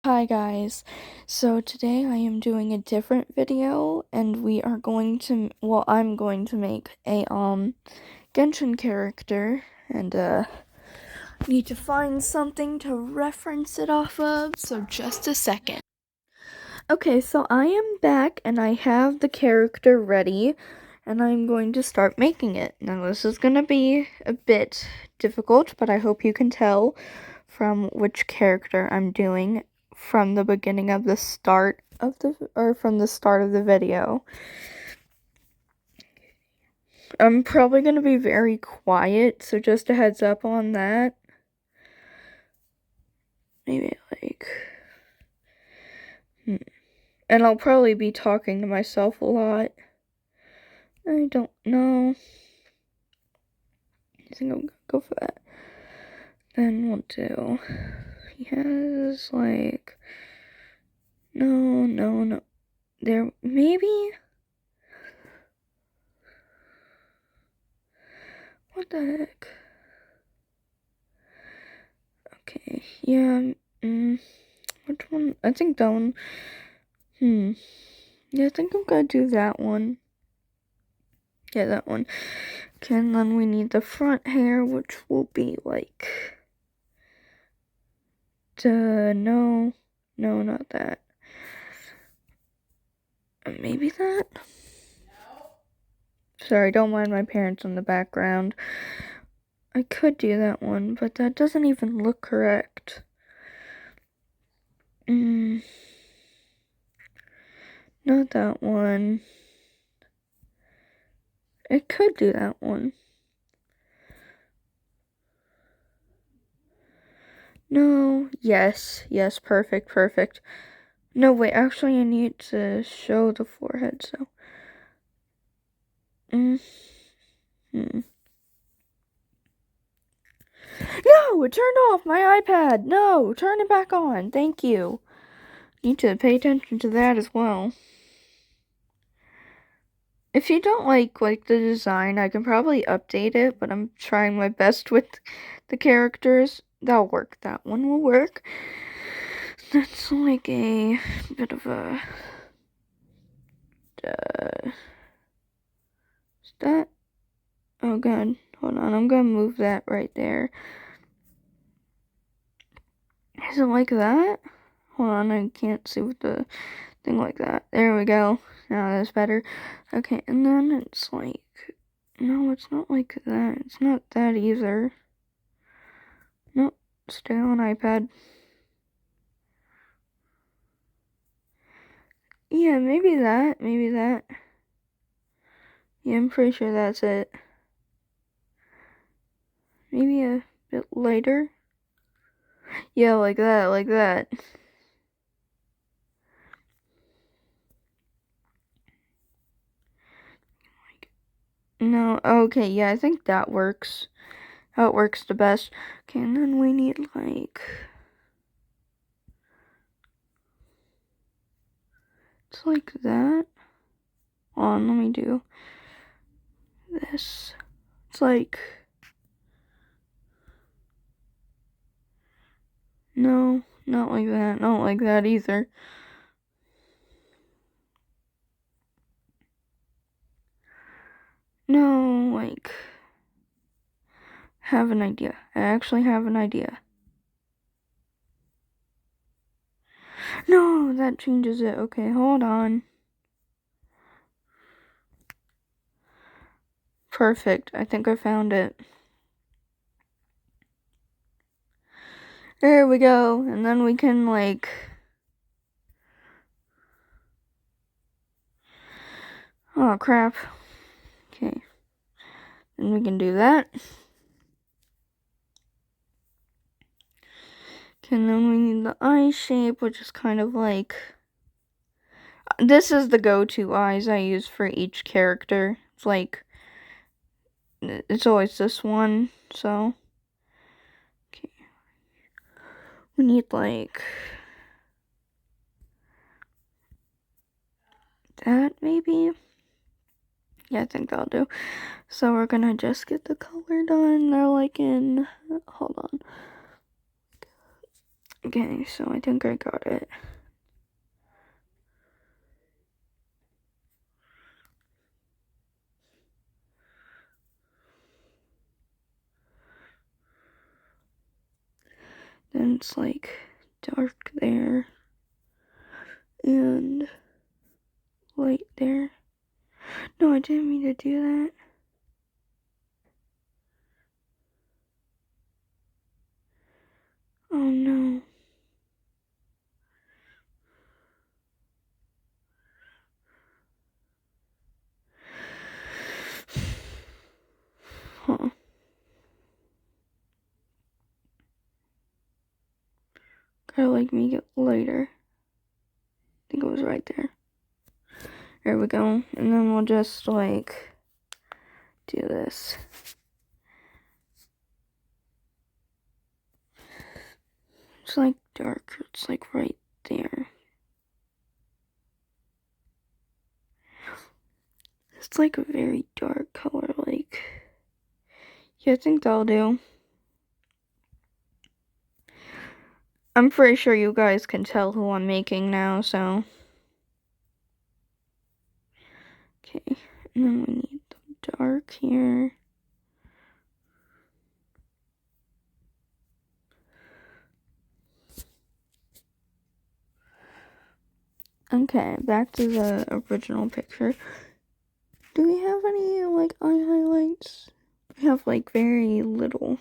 Hi guys, so today I am doing a different video and I'm going to make a Genshin character and need to find something to reference it off of, so just a second. Okay, so I am back and I have the character ready and I'm going to start making it. Now this is going to be a bit difficult, but I hope you can tell from which character I'm doing from the beginning of the start of from the start of the video. I'm probably going to be very quiet, so just a heads up on that. Maybe and I'll probably be talking to myself a lot. I don't know. I think I'm gonna go for that. Then we'll do. He has no. There, maybe. What the heck? Okay, yeah. Which one? I think that one. Yeah, I think I'm gonna do that one. Yeah, that one. Okay, and then we need the front hair, which will be no, not that. Maybe that? Sorry, don't mind my parents in the background. I could do that one, but that doesn't even look correct. Not that one. I could do that one. No, yes, perfect. No, wait, actually I need to show the forehead, so. No, it turned off my iPad. No, turn it back on. Thank you. Need to pay attention to that as well. If you don't like the design, I can probably update it, but I'm trying my best with the characters. That'll work. That one will work. That's like a bit of a is that? Oh god, hold on. I'm gonna move that right there. Is it like that? Hold on, I can't see with the thing like that. There we go. Now that's better. Okay, and then it's like, no, it's not like that. It's not that either. Nope, stay on iPad. Yeah, maybe that. Yeah, I'm pretty sure that's it. Maybe a bit lighter. Yeah, like that. No, okay, yeah, I think that works. How it works the best. Okay, and then we need it's like that. Hold on, let me do this. It's like, no, not like that. Not like that either. No, have an idea. I actually have an idea. No, that changes it. Okay, hold on. Perfect. I think I found it. There we go. And then we can oh crap. Okay. Then we can do that. Okay, and then we need the eye shape, which is kind of this is the go-to eyes I use for each character. It's always this one, so. Okay. We need that maybe? Yeah, I think that'll do. So we're gonna just get the color done. They're hold on. Okay, so I think I got it. Then it's like dark there and light there. No, I didn't mean to do that. Oh no. Huh. Gotta like make it lighter. I think it was right there. There we go. And then we'll just like do this. It's like dark. It's like right there. It's like a very dark color. Like, yeah, I think that'll do. I'm pretty sure you guys can tell who I'm making now, so. Okay, and then we need the dark here. Okay, back to the original picture. Do we have any, like, eye highlights? We have, like, very little.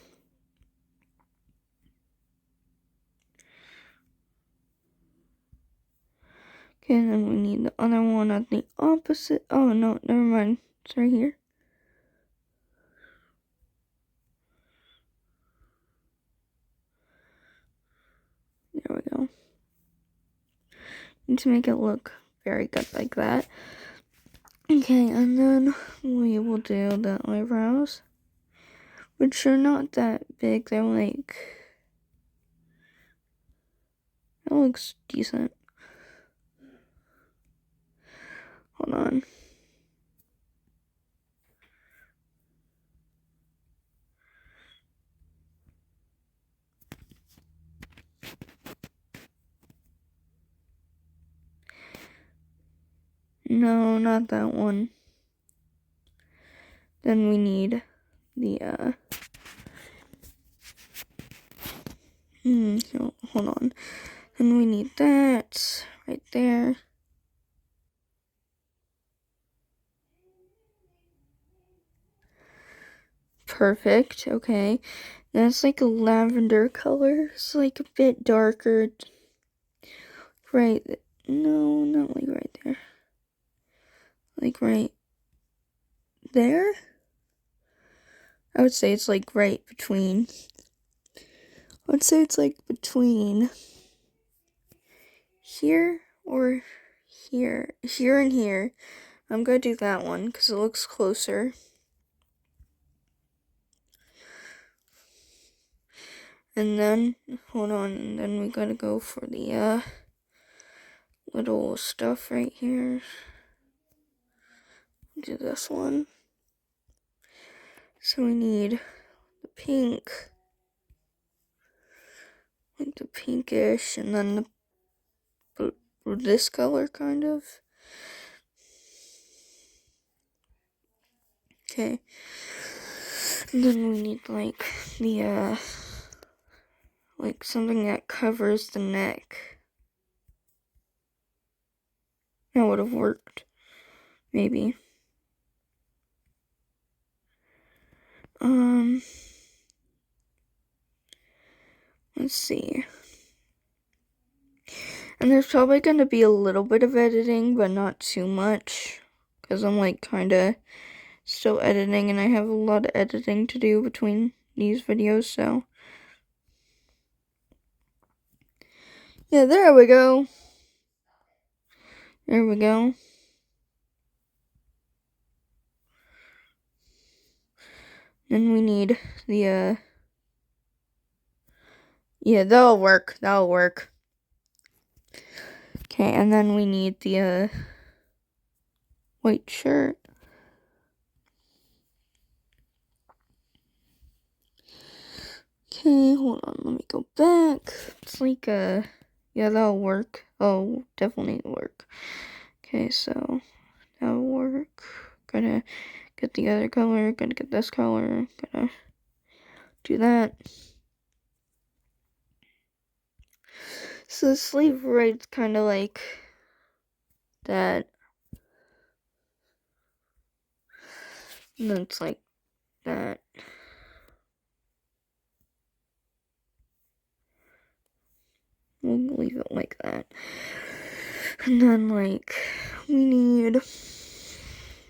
Okay, and then we need the other one at the opposite. Oh, no, never mind. It's right here. There we go. Need to make it look very good like that. Okay, and then we will do the eyebrows, which are not that big. They're like, that looks decent. Hold on. No, not that one. Then we need the, so, hold on. Then we need that right there. Perfect, okay. That's like a lavender color. It's like a bit darker. Right, no, not like right there. Like right there? I would say it's like right between. I would say it's like between here or here. Here and here. I'm gonna do that one because it looks closer. And then, hold on, and then we gotta go for the little stuff right here. Do this one. So we need the pink, like the pinkish, and then this color kind of. Okay. And then we need like the like something that covers the neck. That would have worked. Maybe. Let's see. And there's probably going to be a little bit of editing, but not too much. Because I'm like kind of still editing and I have a lot of editing to do between these videos, so. Yeah, there we go. There we go. Then we need the, yeah, that'll work. That'll work. Okay, and then we need the, white shirt. Okay, hold on, let me go back. It's like, yeah, that'll work. Oh, definitely work. Okay, so, that'll work. Gonna get the other color, gonna get this color, gonna do that. So the sleeve right's kind of like that. And then it's like that. We'll leave it like that. And then, like, we need,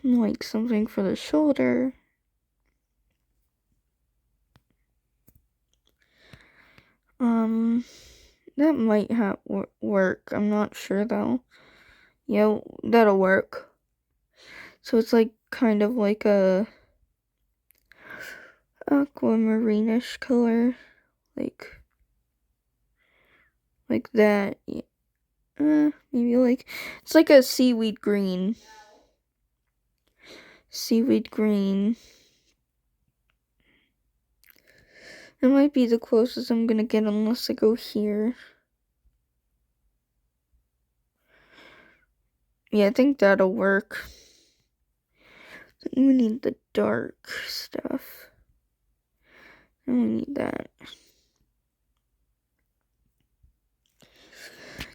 like, something for the shoulder. That might work. I'm not sure, though. Yeah, that'll work. So it's, like, kind of like a aquamarine-ish color. Like that. Yeah. Maybe like, it's like a seaweed green. Seaweed green. It might be the closest I'm gonna get unless I go here. Yeah, I think that'll work. Then we need the dark stuff. And we need that.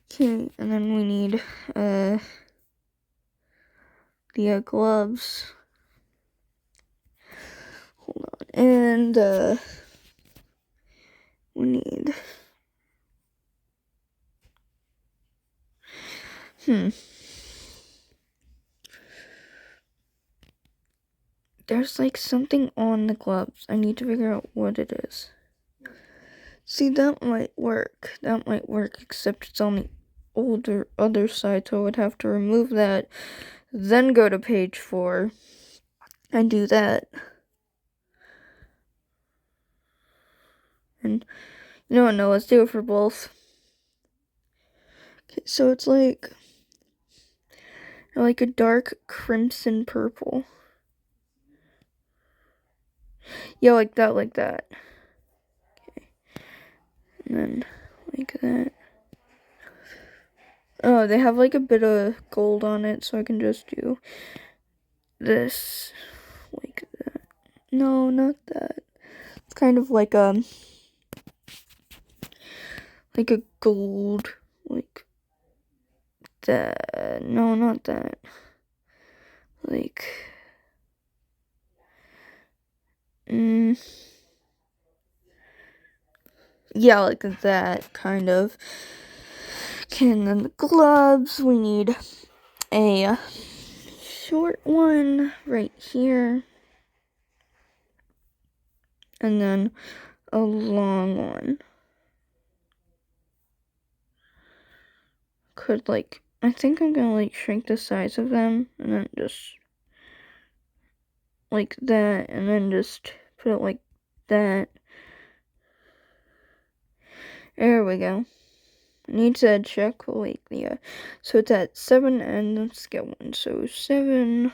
Okay, and then we need the gloves. Hold on. And we need there's like something on the gloves. I need to figure out what it is. See, that might work. That might work, except it's on the other side, so I would have to remove that, then go to page 4 and do that. And you know what? No, let's do it for both. Okay, so it's like a dark crimson purple. Yeah, like that. Okay. And then like that. Oh, they have like a bit of gold on it, so I can just do this like that. No, not that. It's kind of like a gold, like that. No, not that. Like, yeah, like that, kind of. Okay, and then the gloves, we need a short one right here. And then a long one. I think I'm gonna like shrink the size of them and then just like that, and then just put it like that. There we go. I need to check like the so it's at 7, and let's get one. So 7.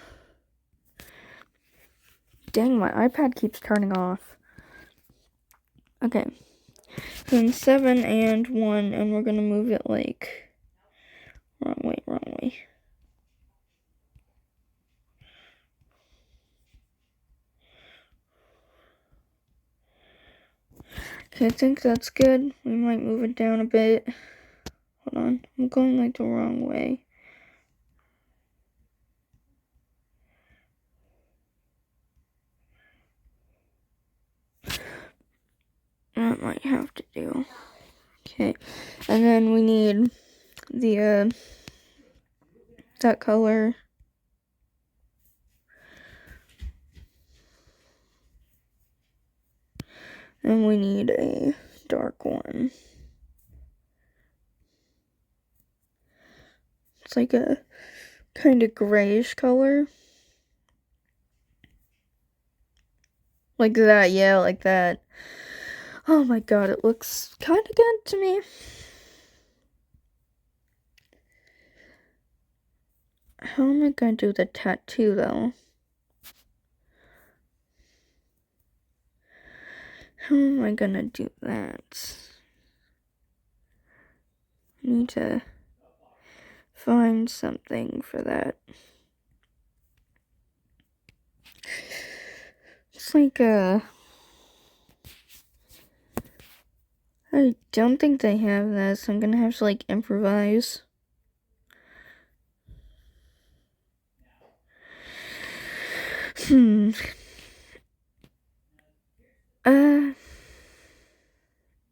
Dang, my iPad keeps turning off. Okay. Then 7 and 1, and we're gonna move it like wrong way. Okay, I think that's good. We might move it down a bit. Hold on, I'm going like the wrong way. That might have to do. Okay, and then we need the that color. And we need a dark one. It's like a kind of grayish color. Like that, yeah, like that. Oh my god, it looks kind of good to me. How am I gonna do the tattoo, though? How am I gonna do that? I need to find something for that. It's like I don't think they have that, so I'm gonna have to like improvise.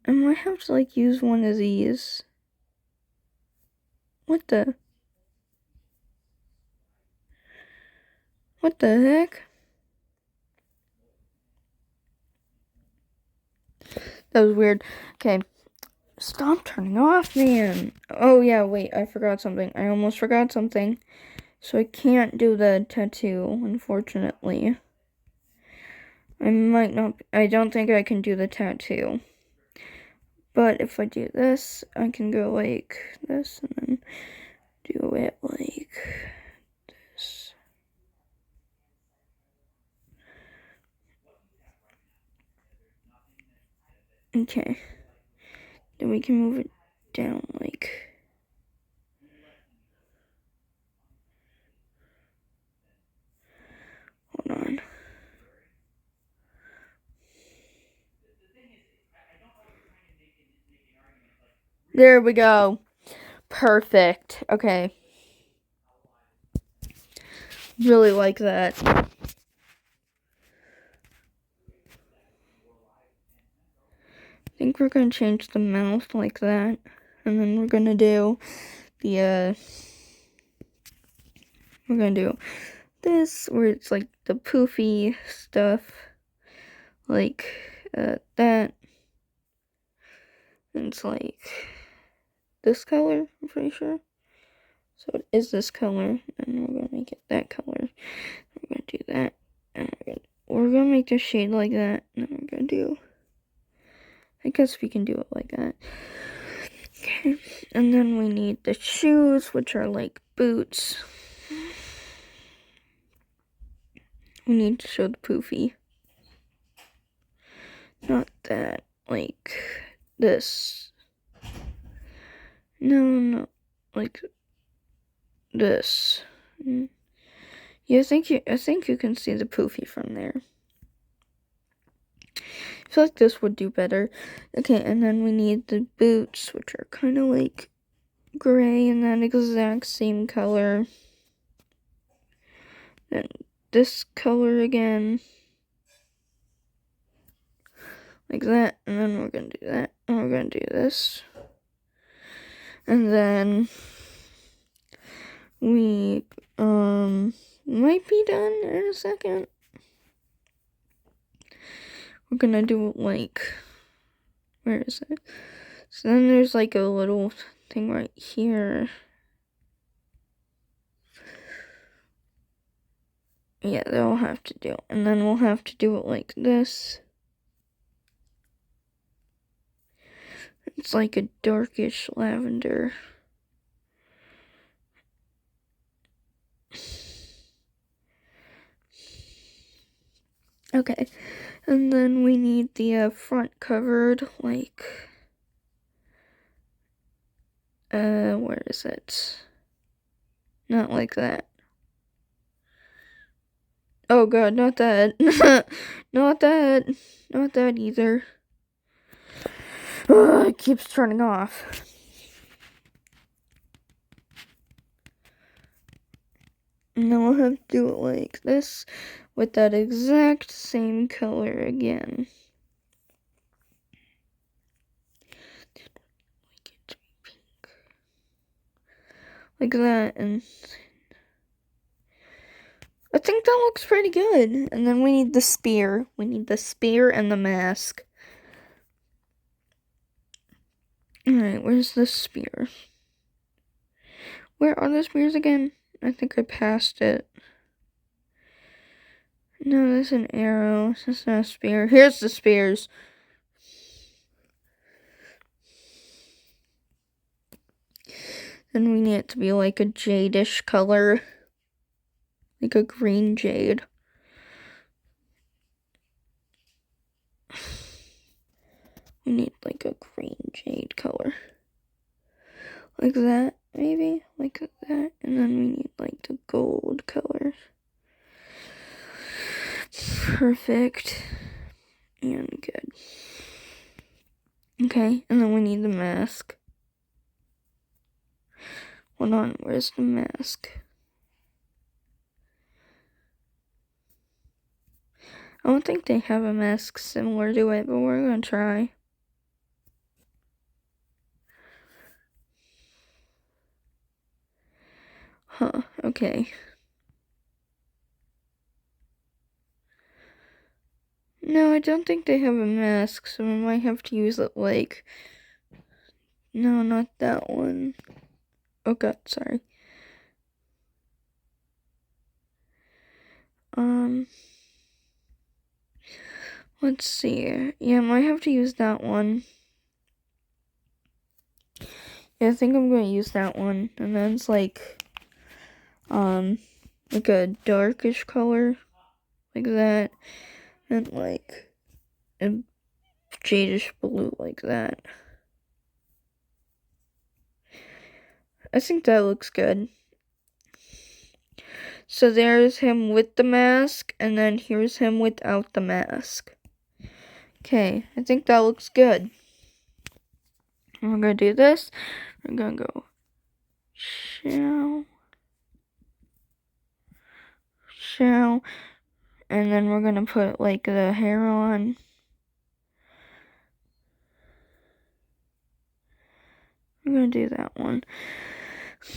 I might have to like use one of these. What the heck? That was weird. Okay. Stop turning off, man. Oh yeah, wait, I forgot something. I almost forgot something. So I can't do the tattoo, unfortunately. I don't think I can do the tattoo. But if I do this, I can go like this and then do it like this. Okay. Then we can move it down like... Hold on. There we go. Perfect. Okay. Really like that. I think we're gonna change the mouth like that. And then we're gonna do the, we're gonna do this, where it's like the poofy stuff. Like, that. And it's like this color, I'm pretty sure. So it is this color, and we're gonna make it that color. We're gonna do that, and we're gonna make the shade like that, and then we're gonna do... I guess we can do it like that. Okay, and then we need the shoes, which are like boots. We need to show the poofy. Not that, like this. No, like this. Yeah, I think you can see the poofy from there. I feel like this would do better. Okay, and then we need the boots, which are kind of like gray in that exact same color. Then this color again. Like that, and then we're gonna do that, and we're gonna do this. And then we might be done in a second. We're gonna do it like, where is it? So then there's like a little thing right here. Yeah, that'll have to do. And then we'll have to do it like this. It's like a darkish lavender. Okay, and then we need the front covered, like, where is it? Not like that. Oh god, not that. Not that. Not that either. It keeps turning off. And then we'll have to do it like this with that exact same color again. Like that, and I think that looks pretty good. And then we need the spear. We need the spear and the mask. Alright, where's the spear? Where are the spears again? I think I passed it. No, there's an arrow. This is not a spear. Here's the spears. And we need it to be like a jade-ish color. Like a green jade. We need like a green jade color. Like that, maybe? Like that. And then we need like the gold color. Perfect. And good. Okay, and then we need the mask. Hold on, where's the mask? I don't think they have a mask similar to it, but we're gonna try. Huh, okay. No, I don't think they have a mask, so we might have to use it like... No, not that one. Oh god, sorry. Let's see. Yeah, I might have to use that one. Yeah, I think I'm gonna use that one. And then it's like a darkish color. Like that. And like a jadish blue like that. I think that looks good. So there's him with the mask, and then here's him without the mask. Okay, I think that looks good. And we're gonna do this. We're gonna go show, and then we're gonna put like the hair on. We're gonna do that one.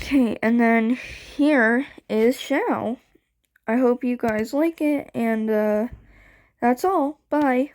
Okay, and then here is Shao. I hope you guys like it, and that's all. Bye.